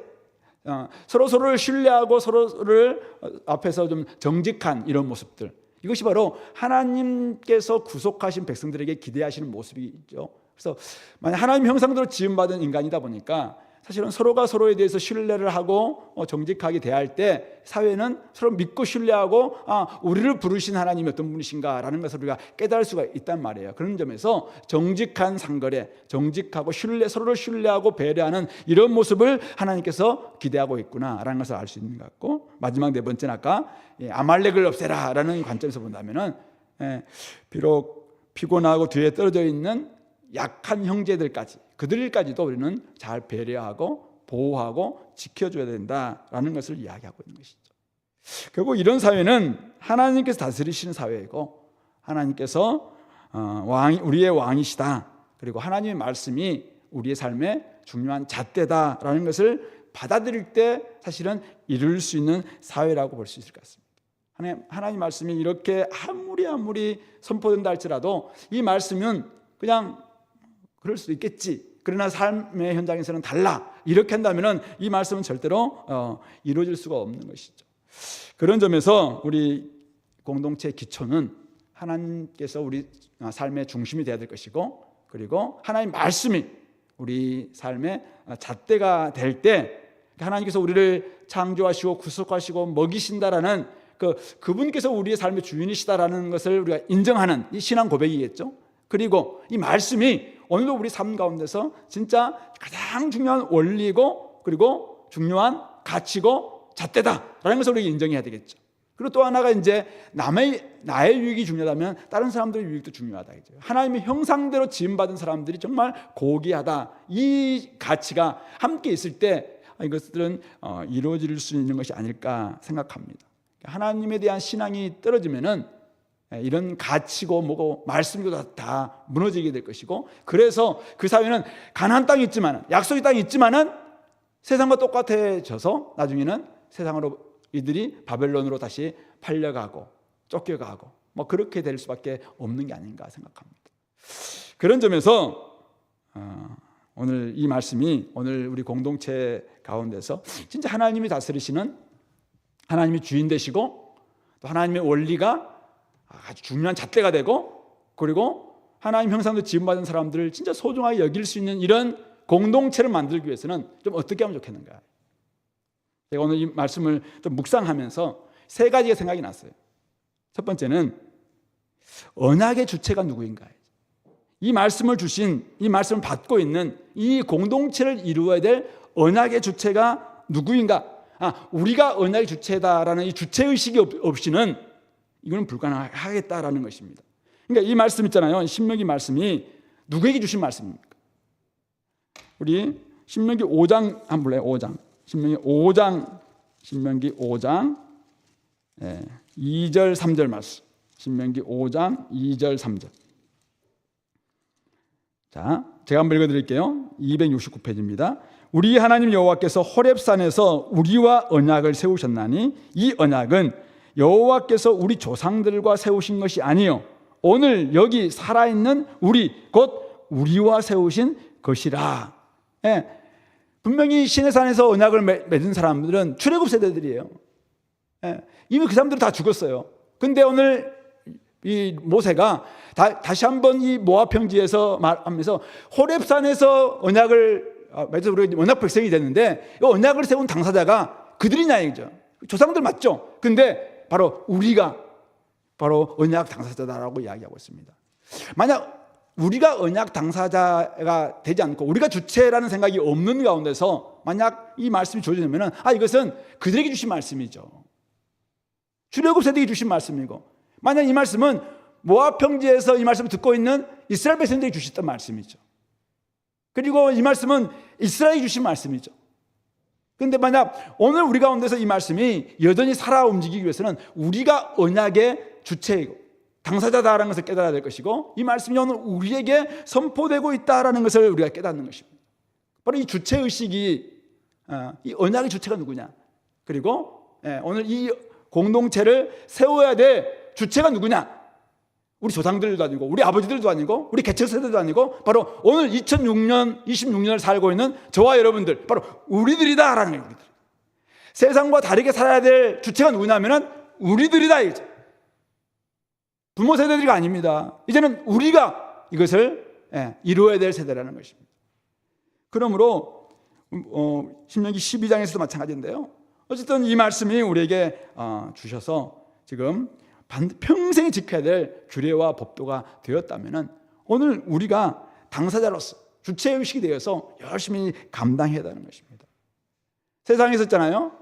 서로를 신뢰하고 서로를 앞에서 좀 정직한 이런 모습들 이것이 바로 하나님께서 구속하신 백성들에게 기대하시는 모습이죠. 그래서 만약 하나님 형상대로 지음받은 인간이다 보니까 사실은 서로가 서로에 대해서 신뢰를 하고 정직하게 대할 때 사회는 서로 믿고 신뢰하고 우리를 부르신 하나님이 어떤 분이신가 라는 것을 우리가 깨달을 수가 있단 말이에요. 그런 점에서 정직한 상거래, 정직하고 서로를 신뢰하고 배려하는 이런 모습을 하나님께서 기대하고 있구나라는 것을 알 수 있는 것 같고 마지막 4번째는 아까 아말렉을 없애라 라는 관점에서 본다면 비록 피곤하고 뒤에 떨어져 있는 약한 형제들까지 그들까지도 우리는 잘 배려하고 보호하고 지켜줘야 된다라는 것을 이야기하고 있는 것이죠. 결국 이런 사회는 하나님께서 다스리시는 사회이고 하나님께서 우리의 왕이시다. 그리고 하나님의 말씀이 우리의 삶의 중요한 잣대다라는 것을 받아들일 때 사실은 이룰 수 있는 사회라고 볼 수 있을 것 같습니다. 하나님 말씀이 이렇게 아무리 선포된다 할지라도 이 말씀은 그냥 그럴 수도 있겠지. 그러나 삶의 현장에서는 달라. 이렇게 한다면 이 말씀은 절대로 이루어질 수가 없는 것이죠. 그런 점에서 우리 공동체의 기초는 하나님께서 우리 삶의 중심이 되어야 될 것이고 그리고 하나님 말씀이 우리 삶의 잣대가 될 때 하나님께서 우리를 창조하시고 구속하시고 먹이신다라는 그분께서 우리의 삶의 주인이시다라는 것을 우리가 인정하는 이 신앙 고백이겠죠. 그리고 이 말씀이 오늘도 우리 삶 가운데서 진짜 가장 중요한 원리고 그리고 중요한 가치고 잣대다라는 것을 우리가 인정해야 되겠죠. 그리고 또 하나가 이제 나의 유익이 중요하다면 다른 사람들의 유익도 중요하다. 하나님의 형상대로 지음받은 사람들이 정말 고귀하다. 이 가치가 함께 있을 때 이것들은 이루어질 수 있는 것이 아닐까 생각합니다. 하나님에 대한 신앙이 떨어지면은 이런 가치고 뭐고 말씀이고 다 무너지게 될 것이고, 그래서 그 사회는 가나안 땅이 있지만, 약속의 땅이 있지만은 세상과 똑같아져서 나중에는 세상으로 이들이 바벨론으로 다시 팔려가고 쫓겨가고 뭐 그렇게 될 수밖에 없는 게 아닌가 생각합니다. 그런 점에서 오늘 이 말씀이 오늘 우리 공동체 가운데서 진짜 하나님이 다스리시는, 하나님이 주인 되시고 또 하나님의 원리가 아주 중요한 잣대가 되고, 그리고 하나님 형상도 지음받은 사람들을 진짜 소중하게 여길 수 있는 이런 공동체를 만들기 위해서는 좀 어떻게 하면 좋겠는가. 제가 오늘 이 말씀을 좀 묵상하면서 세 가지가 생각이 났어요. 첫 번째는 언약의 주체가 누구인가. 이 말씀을 주신, 이 말씀을 받고 있는 이 공동체를 이루어야 될 언약의 주체가 누구인가. 우리가 언약의 주체다라는 이 주체의식이 없이는 이거는 불가능하겠다라는 것입니다. 그러니까 이 말씀 있잖아요. 신명기 말씀이 누구에게 주신 말씀입니까? 우리 신명기 5장 한번 볼래요? 5장. 신명기 5장 2절 3절 말씀. 신명기 5장 2절 3절. 자, 제가 한번 읽어드릴게요. 269페이지입니다. 우리 하나님 여호와께서 호렙산에서 우리와 언약을 세우셨나니 이 언약은 여호와께서 우리 조상들과 세우신 것이 아니요 오늘 여기 살아있는 우리 곧 우리와 세우신 것이라. 분명히 시내산에서 언약을 맺은 사람들은 출애굽 세대들이에요. 이미 그 사람들은 다 죽었어요. 근데 오늘 이 모세가 다시 한번 이 모압 평지에서 말하면서 호렙산에서 언약을 맺어서 우리가 언약 백성이 됐는데 이 언약을 세운 당사자가 그들이냐 이거죠. 조상들 맞죠? 근데 바로 우리가 바로 언약 당사자다라고 이야기하고 있습니다. 만약 우리가 언약 당사자가 되지 않고 우리가 주체라는 생각이 없는 가운데서 만약 이 말씀이 주어지면 이것은 그들에게 주신 말씀이죠. 출애굽 세대에게 주신 말씀이고, 만약 이 말씀은 모압 평지에서 이 말씀을 듣고 있는 이스라엘 백성들에게 주셨던 말씀이죠. 그리고 이 말씀은 이스라엘에게 주신 말씀이죠. 그런데 만약 오늘 우리 가운데서 이 말씀이 여전히 살아 움직이기 위해서는 우리가 언약의 주체이고 당사자다라는 것을 깨달아야 될 것이고, 이 말씀이 오늘 우리에게 선포되고 있다라는 것을 우리가 깨닫는 것입니다. 바로 이 주체의식이, 이 언약의 주체가 누구냐, 그리고 오늘 이 공동체를 세워야 될 주체가 누구냐, 우리 조상들도 아니고 우리 아버지들도 아니고 우리 개척세대도 아니고 바로 오늘 26년을 살고 있는 저와 여러분들, 바로 우리들이다라는 거예요. 우리들. 세상과 다르게 살아야 될 주체가 누구냐면은 우리들이다 이거죠. 부모 세대들이 아닙니다. 이제는 우리가 이것을 이루어야 될 세대라는 것입니다. 그러므로 신명기 12장에서도 마찬가지인데요. 어쨌든 이 말씀이 우리에게 주셔서 지금 평생에 지켜야 될 규례와 법도가 되었다면 오늘 우리가 당사자로서 주체의식이 되어서 열심히 감당해야 되는 것입니다. 세상에 있었잖아요.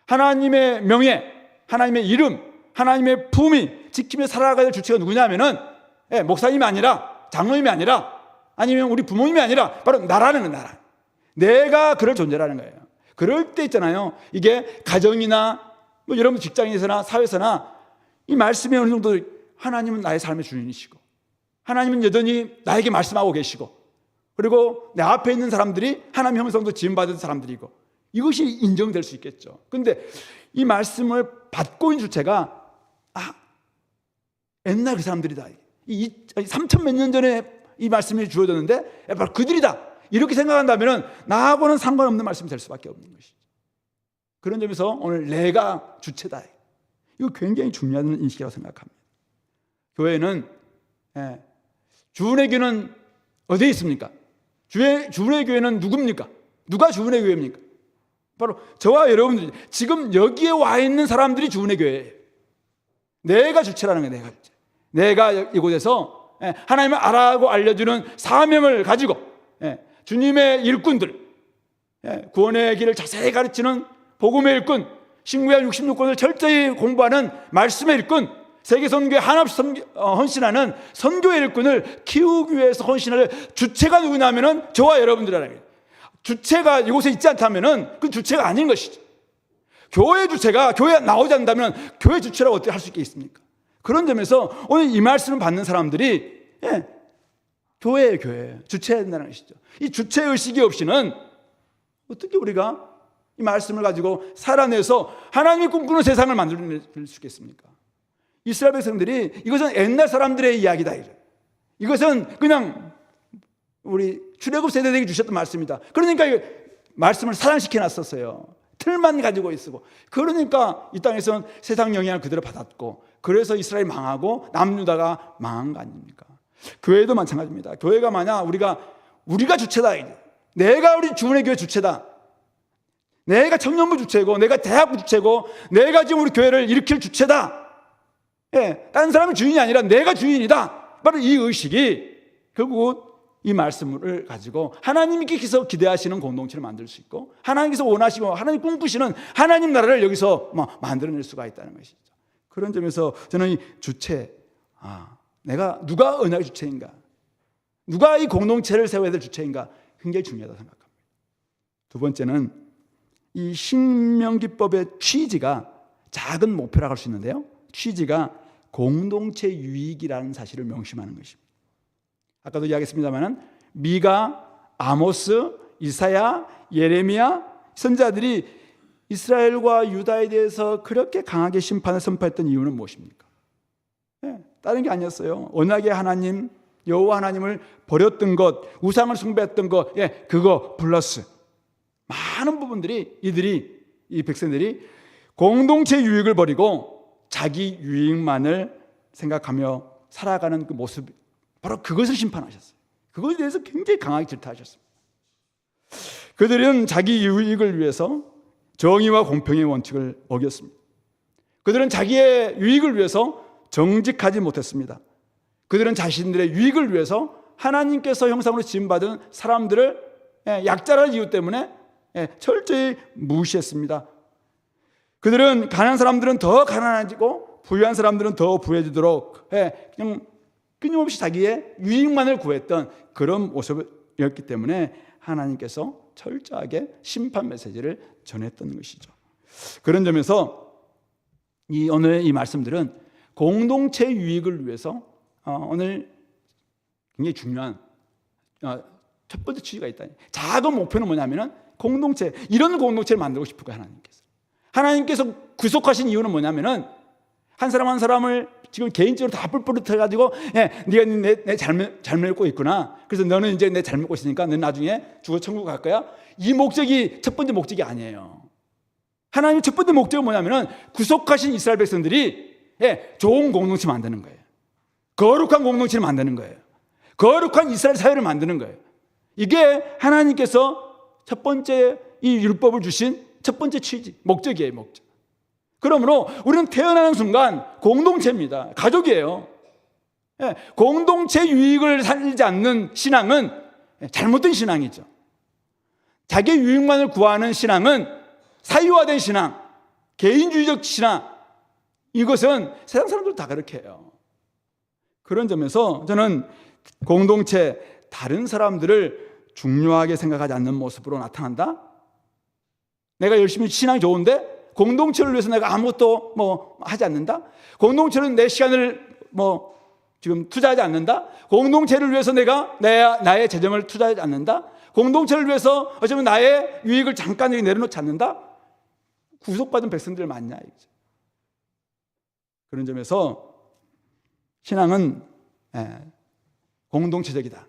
하나님의 명예, 하나님의 이름, 하나님의 품위 지키며 살아가야 될 주체가 누구냐면은 목사님이 아니라, 장로님이 아니라, 아니면 우리 부모님이 아니라 바로 나라는 거예요. 나라. 내가 그럴 존재라는 거예요. 그럴 때 있잖아요. 이게 가정이나 뭐 여러분 직장에서나 사회에서나 이 말씀이 어느 정도 하나님은 나의 삶의 주인이시고 하나님은 여전히 나에게 말씀하고 계시고, 그리고 내 앞에 있는 사람들이 하나님 형성도 지음받은 사람들이고, 이것이 인정될 수 있겠죠. 그런데 이 말씀을 받고 있는 주체가 옛날 그 사람들이다, 3천 몇 년 전에 이 말씀이 주어졌는데 바로 그들이다, 이렇게 생각한다면 나하고는 상관없는 말씀이 될 수밖에 없는 것이죠. 그런 점에서 오늘 내가 주체다, 이거 굉장히 중요한 인식이라고 생각합니다. 교회는 주은혜 교회는 어디에 있습니까? 주은혜 교회는 누굽니까? 누가 주은혜 교회입니까? 바로 저와 여러분들이 지금 여기에 와 있는 사람들이 주은혜 교회예요. 내가 주체라는 거예요. 내가 주체. 내가 이곳에서 하나님을 알아고 알려주는 사명을 가지고 주님의 일꾼들, 구원의 길을 자세히 가르치는 복음의 일꾼, 신구약 66권을 철저히 공부하는 말씀의 일꾼, 세계 선교에 한없이 헌신하는 선교의 일꾼을 키우기 위해서 헌신할 주체가 누구냐면은 저와 여러분들이라는 거예요. 주체가 이곳에 있지 않다면은 그 주체가 아닌 것이죠. 교회 주체가 교회에 나오지 않는다면 교회 주체라고 어떻게 할 수 있겠습니까? 그런 점에서 오늘 이 말씀을 받는 사람들이 교회예요, 교회. 주체해야 된다는 것이죠. 이 주체의식이 없이는 어떻게 우리가 이 말씀을 가지고 살아내서 하나님이 꿈꾸는 세상을 만들 수 있겠습니까? 이스라엘 백성들이 이것은 옛날 사람들의 이야기다. 이것은 그냥 우리 출애굽 세대에게 주셨던 말씀이다. 그러니까 이 말씀을 사장시켜 놨었어요. 틀만 가지고 있고. 그러니까 이 땅에서는 세상 영향을 그대로 받았고, 그래서 이스라엘이 망하고 남유다가 망한 거 아닙니까? 교회도 마찬가지입니다. 교회가 만약 우리가 주체다. 내가 우리 주문의 교회 주체다. 내가 청년부 주체고, 내가 대학부 주체고, 내가 지금 우리 교회를 일으킬 주체다. 다른 사람이 주인이 아니라 내가 주인이다. 바로 이 의식이 결국 이 말씀을 가지고 하나님께서 기대하시는 공동체를 만들 수 있고, 하나님께서 원하시고 하나님 꿈꾸시는 하나님 나라를 여기서 만들어낼 수가 있다는 것이죠. 그런 점에서 저는 이 주체, 내가 누가 언약의 주체인가, 누가 이 공동체를 세워야 될 주체인가, 굉장히 중요하다고 생각합니다. 두 번째는 이 신명기법의 취지가 작은 목표라고 할 수 있는데요, 취지가 공동체 유익이라는 사실을 명심하는 것입니다. 아까도 이야기했습니다만 미가, 아모스, 이사야, 예레미야 선지자들이 이스라엘과 유다에 대해서 그렇게 강하게 심판을 선포했던 이유는 무엇입니까? 다른 게 아니었어요. 언약의 하나님 여호와 하나님을 버렸던 것, 우상을 숭배했던 것, 그거 플러스 많은 부분들이 이 백성들이 공동체 유익을 버리고 자기 유익만을 생각하며 살아가는 그 모습, 바로 그것을 심판하셨어요. 그것에 대해서 굉장히 강하게 질타하셨습니다. 그들은 자기 유익을 위해서 정의와 공평의 원칙을 어겼습니다. 그들은 자기의 유익을 위해서 정직하지 못했습니다. 그들은 자신들의 유익을 위해서 하나님께서 형상으로 지음받은 사람들을 약자라는 이유 때문에 철저히 무시했습니다. 그들은 가난한 사람들은 더 가난해지고 부유한 사람들은 더 부유해지도록 그냥 끊임없이 자기의 유익만을 구했던 그런 모습이었기 때문에 하나님께서 철저하게 심판 메시지를 전했던 것이죠. 그런 점에서 오늘의 이 말씀들은 공동체 유익을 위해서 오늘 굉장히 중요한 첫 번째 취지가 있다. 작은 목표는 뭐냐면은 공동체, 이런 공동체를 만들고 싶은 거예요. 하나님께서 구속하신 이유는 뭐냐면은 한 사람 한 사람을 지금 개인적으로 다 뿔뿔이 해가지고 네가 내 잘못 읽고 있구나. 그래서 너는 이제 내 잘못 읽고 있으니까 너는 나중에 죽어 천국 갈 거야. 이 목적이 첫 번째 목적이 아니에요. 하나님의 첫 번째 목적은 뭐냐면은 구속하신 이스라엘 백성들이 좋은 공동체 만드는 거예요. 거룩한 공동체를 만드는 거예요. 거룩한 이스라엘 사회를 만드는 거예요. 이게 하나님께서 첫 번째 이 율법을 주신 첫 번째 취지, 목적이에요, 목적. 그러므로 우리는 태어나는 순간 공동체입니다. 가족이에요. 공동체 유익을 살리지 않는 신앙은 잘못된 신앙이죠. 자기 유익만을 구하는 신앙은 사유화된 신앙, 개인주의적 신앙, 이것은 세상 사람들도 다 그렇게 해요. 그런 점에서 저는 공동체, 다른 사람들을 중요하게 생각하지 않는 모습으로 나타난다? 내가 열심히 신앙이 좋은데 공동체를 위해서 내가 아무것도 하지 않는다? 공동체는 내 시간을 지금 투자하지 않는다? 공동체를 위해서 내가 나의 재정을 투자하지 않는다? 공동체를 위해서 어쩌면 나의 유익을 잠깐 내려놓지 않는다? 구속받은 백성들 맞냐 이거죠. 그런 점에서 신앙은 공동체적이다.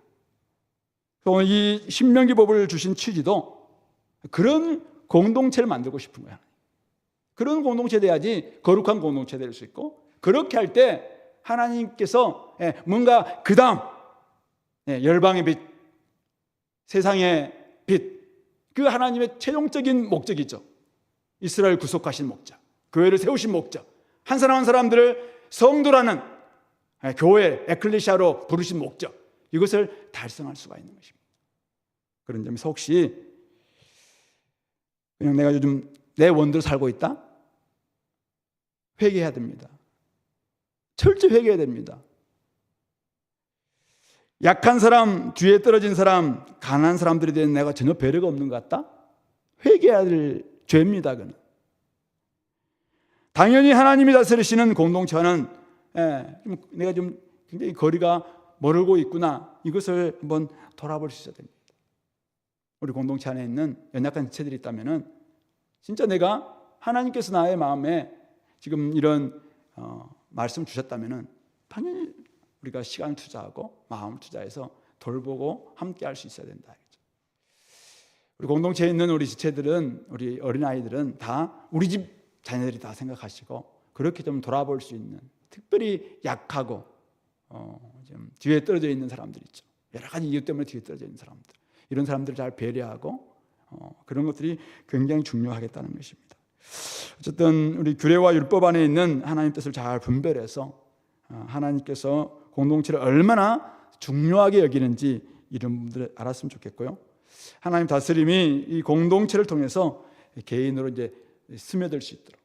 오늘 이 신명기법을 주신 취지도 그런 공동체를 만들고 싶은 거야. 그런 공동체 돼야지 거룩한 공동체 될 수 있고, 그렇게 할 때 하나님께서 뭔가 그 다음 열방의 빛, 세상의 빛, 그 하나님의 최종적인 목적이죠. 이스라엘 구속하신 목적, 교회를 세우신 목적, 한 사람 한 사람들을 성도라는 교회, 에클레시아로 부르신 목적, 이것을 달성할 수가 있는 것입니다. 그런 점에서 혹시 그냥 내가 요즘 내 원대로 살고 있다? 회개해야 됩니다. 철저히 회개해야 됩니다. 약한 사람, 뒤에 떨어진 사람, 가난한 사람들에 대한 내가 전혀 배려가 없는 것 같다? 회개해야 될 죄입니다. 그는. 당연히 하나님이 다스리시는 공동체와는 내가 좀 굉장히 거리가 멀고 있구나, 이것을 한번 돌아볼 수 있어야 됩니다. 우리 공동체 안에 있는 연약한 지체들이 있다면 진짜 내가 하나님께서 나의 마음에 지금 이런 말씀 주셨다면 당연히 우리가 시간을 투자하고 마음을 투자해서 돌보고 함께 할 수 있어야 된다. 우리 공동체에 있는 우리 지체들은, 우리 어린아이들은 다 우리 집 자녀들이 다 생각하시고 그렇게 좀 돌아볼 수 있는, 특별히 약하고 좀 뒤에 떨어져 있는 사람들 있죠. 여러 가지 이유 때문에 뒤에 떨어져 있는 사람들, 이런 사람들을 잘 배려하고 그런 것들이 굉장히 중요하겠다는 것입니다. 어쨌든 우리 규례와 율법 안에 있는 하나님 뜻을 잘 분별해서 하나님께서 공동체를 얼마나 중요하게 여기는지 이런 분들 알았으면 좋겠고요. 하나님 다스림이 이 공동체를 통해서 개인으로 이제 스며들 수 있도록,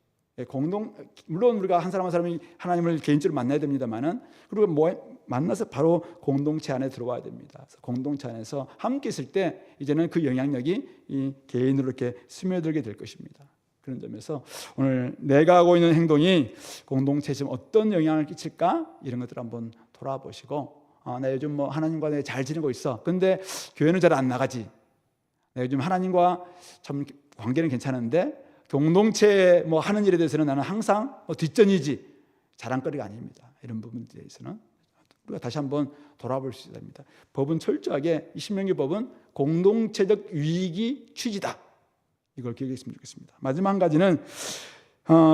물론 우리가 한 사람 한 사람이 하나님을 개인적으로 만나야 됩니다만은, 그리고 만나서 바로 공동체 안에 들어와야 됩니다. 그래서 공동체 안에서 함께 있을 때 이제는 그 영향력이 이 개인으로 이렇게 스며들게 될 것입니다. 그런 점에서 오늘 내가 하고 있는 행동이 공동체에 지금 어떤 영향을 끼칠까, 이런 것들을 한번 돌아보시고, 나 요즘 뭐 하나님과 내가 잘 지내고 있어. 근데 교회는 잘 안 나가지. 내가 요즘 하나님과 참 관계는 괜찮은데 공동체 뭐 하는 일에 대해서는 나는 항상 뒷전이지, 자랑거리가 아닙니다. 이런 부분에 대해서는 우리가 다시 한번 돌아볼 수 있어야 됩니다. 법은 철저하게, 이 신명기 법은 공동체적 유익이 취지다, 이걸 기억했으면 좋겠습니다. 마지막 한 가지는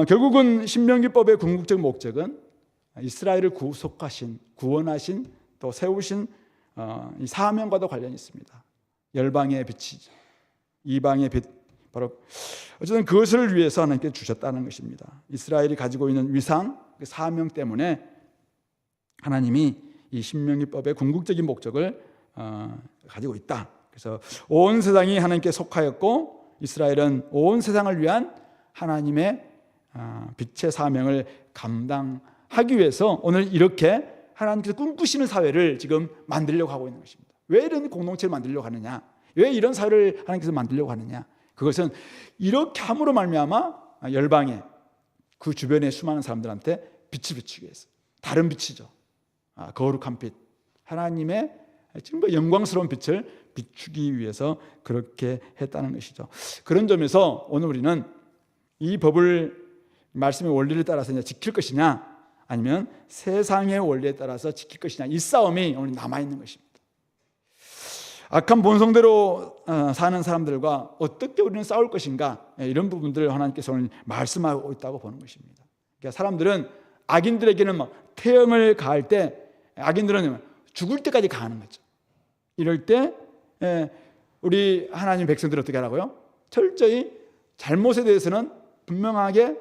결국은 신명기법의 궁극적 목적은 이스라엘을 구원하신 또 세우신 이 사명과도 관련이 있습니다. 열방의 빛이죠. 이방의 빛, 바로 어쨌든 그것을 위해서 하나님께 주셨다는 것입니다. 이스라엘이 가지고 있는 위상, 그 사명 때문에 하나님이 이 신명기법의 궁극적인 목적을 가지고 있다. 그래서 온 세상이 하나님께 속하였고 이스라엘은 온 세상을 위한 하나님의 빛의 사명을 감당하기 위해서 오늘 이렇게 하나님께서 꿈꾸시는 사회를 지금 만들려고 하고 있는 것입니다. 왜 이런 공동체를 만들려고 하느냐, 왜 이런 사회를 하나님께서 만들려고 하느냐, 그것은 이렇게 함으로 말미암아 열방에, 그 주변의 수많은 사람들한테 빛을 비추기 위해서, 다른 빛이죠. 거룩한 빛, 하나님의 정말 영광스러운 빛을 비추기 위해서 그렇게 했다는 것이죠. 그런 점에서 오늘 우리는 이 법을, 말씀의 원리를 따라서 이제 지킬 것이냐, 아니면 세상의 원리에 따라서 지킬 것이냐, 이 싸움이 오늘 남아있는 것입니다. 악한 본성대로 사는 사람들과 어떻게 우리는 싸울 것인가, 이런 부분들을 하나님께서 오늘 말씀하고 있다고 보는 것입니다. 그러니까 사람들은, 악인들에게는 막 태형을 가할 때 악인들은 죽을 때까지 가하는 거죠. 이럴 때 우리 하나님 백성들은 어떻게 하라고요? 철저히 잘못에 대해서는 분명하게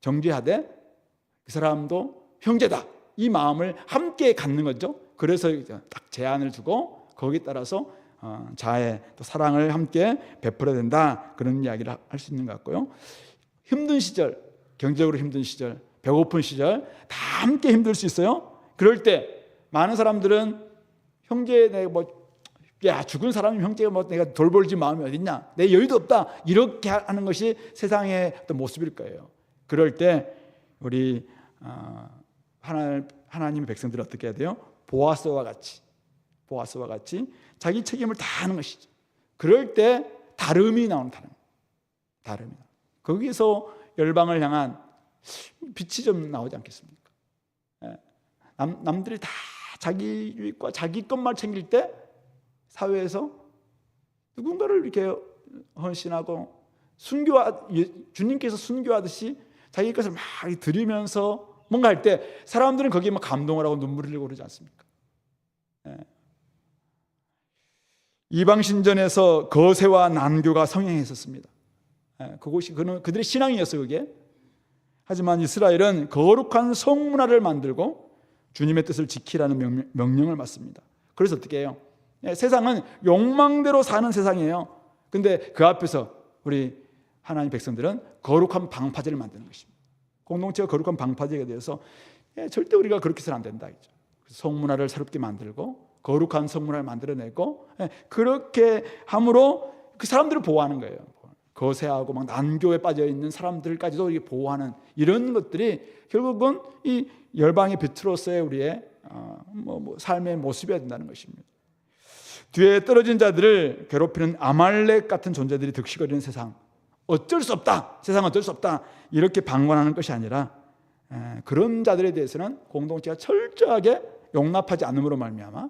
정죄하되 그 사람도 형제다, 이 마음을 함께 갖는 거죠. 그래서 딱 제한을 두고 거기에 따라서 자애 또 사랑을 함께 베풀어야 된다, 그런 이야기를 할 수 있는 것 같고요. 힘든 시절, 경제적으로 힘든 시절, 배고픈 시절 다 함께 힘들 수 있어요. 그럴 때 많은 사람들은 형제, 내가 죽은 사람이 형제가 내가 돌볼지 마음이 어딨냐, 내 여유도 없다, 이렇게 하는 것이 세상의 어떤 모습일 거예요. 그럴 때 우리 하나님의 백성들은 어떻게 해야 돼요? 보아스와 같이 자기 책임을 다 하는 것이죠. 그럴 때 다름이 나오는, 다름이. 거기서 열방을 향한 빛이 좀 나오지 않겠습니까? 남들이 다 자기 유익과 자기 것만 챙길 때 사회에서 누군가를 이렇게 헌신하고 주님께서 순교하듯이 자기 것을 막 드리면서 뭔가 할 때 사람들은 거기에 막 감동을 하고 눈물을 흘리고 그러지 않습니까? 이방 신전에서 거세와 난교가 성행했었습니다. 그것이 그들의 신앙이었어요, 그게. 하지만 이스라엘은 거룩한 성문화를 만들고 주님의 뜻을 지키라는 명령을 받습니다. 그래서 어떻게 해요? 세상은 욕망대로 사는 세상이에요. 근데 그 앞에서 우리 하나님 백성들은 거룩한 방파제를 만드는 것입니다. 공동체가 거룩한 방파제가 되어서 절대 우리가 그렇게 해서는 안 된다. 성문화를 새롭게 만들고 거룩한 성문화를 만들어내고 그렇게 함으로 그 사람들을 보호하는 거예요. 거세하고 막 난교에 빠져 있는 사람들까지도 이렇게 보호하는 이런 것들이 결국은 이 열방의 빛으로서의 우리의 삶의 모습이어야 된다는 것입니다. 뒤에 떨어진 자들을 괴롭히는 아말렉 같은 존재들이 득실거리는 세상, 어쩔 수 없다, 세상은 어쩔 수 없다, 이렇게 방관하는 것이 아니라 그런 자들에 대해서는 공동체가 철저하게 용납하지 않음으로 말미암아,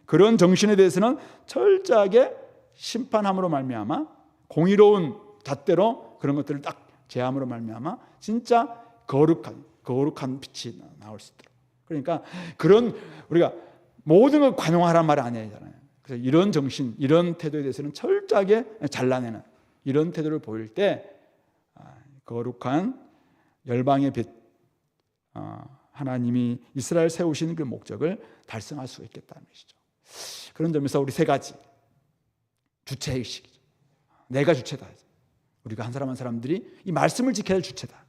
그런 정신에 대해서는 철저하게 심판함으로 말미암아, 공의로운 잣대로 그런 것들을 딱 제함으로 말미암아 진짜 거룩한 빛이 나올 수 있도록. 그러니까 그런 우리가 모든 걸 관용하란 말이 아니잖아요. 그래서 이런 정신, 이런 태도에 대해서는 철저하게 잘라내는 이런 태도를 보일 때 거룩한 열방의 빛, 하나님이 이스라엘 세우신 그 목적을 달성할 수 있겠다는 것이죠. 그런 점에서 우리 세 가지 주체의식이죠. 내가 주체다. 우리가 한 사람 한 사람들이 이 말씀을 지켜야 할 주체다.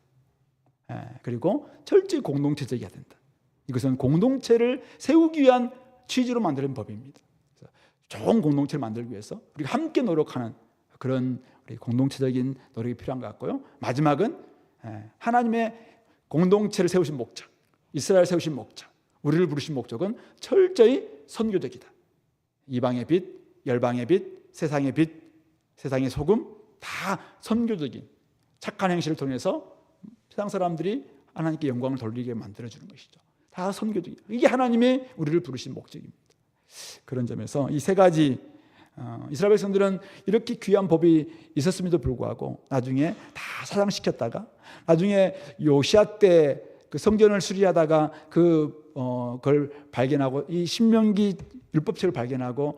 그리고 철저히 공동체적이어야 된다. 이것은 공동체를 세우기 위한 취지로 만드는 법입니다. 좋은 공동체를 만들기 위해서 우리가 함께 노력하는 그런 우리 공동체적인 노력이 필요한 것 같고요. 마지막은 하나님의 공동체를 세우신 목적, 이스라엘 세우신 목적, 우리를 부르신 목적은 철저히 선교적이다. 이방의 빛, 열방의 빛, 세상의 빛, 세상의 소금, 다 선교적인 착한 행실을 통해서 세상 사람들이 하나님께 영광을 돌리게 만들어주는 것이죠. 다 선교적인, 이게 하나님의 우리를 부르신 목적입니다. 그런 점에서 이 세 가지 이스라엘 백성들은 이렇게 귀한 법이 있었음에도 불구하고 나중에 다 사장시켰다가 나중에 요시아 때 그 성전을 수리하다가 그걸 발견하고 이 신명기 율법책을 발견하고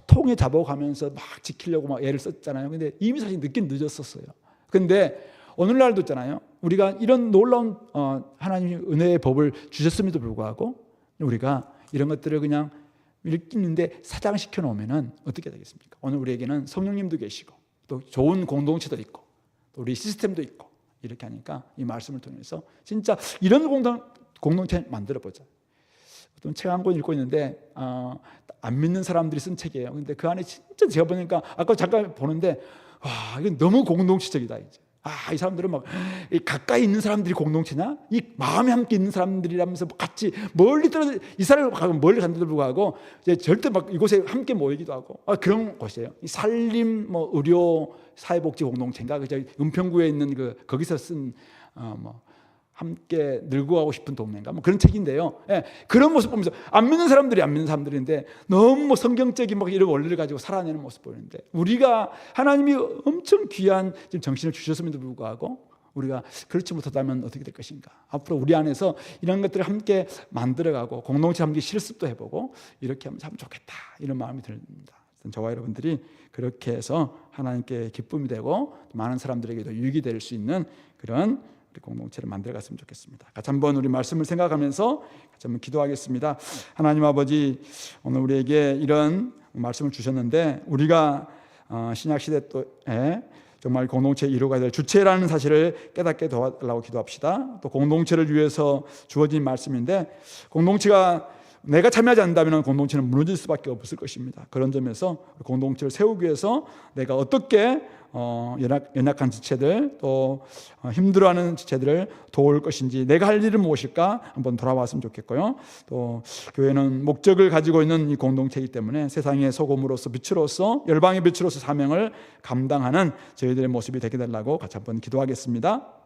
통에 잡아가면서 막 지키려고 막 애를 썼잖아요. 근데 이미 사실 늦긴 늦었었어요. 근데 오늘날도 있잖아요. 우리가 이런 놀라운 하나님의 은혜의 법을 주셨음에도 불구하고 우리가 이런 것들을 그냥 읽는데 사장시켜 놓으면은 어떻게 되겠습니까? 오늘 우리에게는 성령님도 계시고 또 좋은 공동체도 있고 또 우리 시스템도 있고 이렇게 하니까 이 말씀을 통해서 진짜 이런 공동체 만들어보자. 어떤 책 한 권 읽고 있는데 안 믿는 사람들이 쓴 책이에요. 근데 그 안에 진짜 제가 보니까 아까 잠깐 보는데 와, 이건 너무 공동체적이다. 이제 이 사람들은 막 가까이 있는 사람들이 공동체냐? 이 마음이 함께 있는 사람들이라면서 같이 멀리 떨어져 이스라엘 가고 멀리 간데도 불구하고 이제 절대 막 이곳에 함께 모이기도 하고 그런 곳이에요. 이 산림 의료 사회복지 공동체인가 그 은평구에 있는 거기서 쓴 함께 늙어가고 싶은 동네인가 그런 책인데요. 그런 모습 보면서 안 믿는 사람들인데 너무 성경적인 이런 원리를 가지고 살아내는 모습 보이는데 우리가 하나님이 엄청 귀한 지금 정신을 주셨음에도 불구하고 우리가 그렇지 못하다면 어떻게 될 것인가? 앞으로 우리 안에서 이런 것들을 함께 만들어가고 공동체 함께 실습도 해보고 이렇게 하면 참 좋겠다 이런 마음이 듭니다. 저와 여러분들이 그렇게 해서 하나님께 기쁨이 되고 많은 사람들에게도 유익이 될 수 있는 그런 우리 공동체를 만들어갔으면 좋겠습니다. 같이 한번 우리 말씀을 생각하면서 같이 한번 기도하겠습니다. 하나님 아버지, 오늘 우리에게 이런 말씀을 주셨는데 우리가 신약 시대 때에 정말 공동체의 이루어가야 될 주체라는 사실을 깨닫게 도와달라고 기도합시다. 또 공동체를 위해서 주어진 말씀인데 공동체가 내가 참여하지 않는다면 공동체는 무너질 수밖에 없을 것입니다. 그런 점에서 공동체를 세우기 위해서 내가 어떻게 연약한 지체들 또 힘들어하는 지체들을 도울 것인지 내가 할 일은 무엇일까 한번 돌아봤으면 좋겠고요. 또 교회는 목적을 가지고 있는 이 공동체이기 때문에 세상의 소금으로서 빛으로서 열방의 빛으로서 사명을 감당하는 저희들의 모습이 되게 되려고 같이 한번 기도하겠습니다.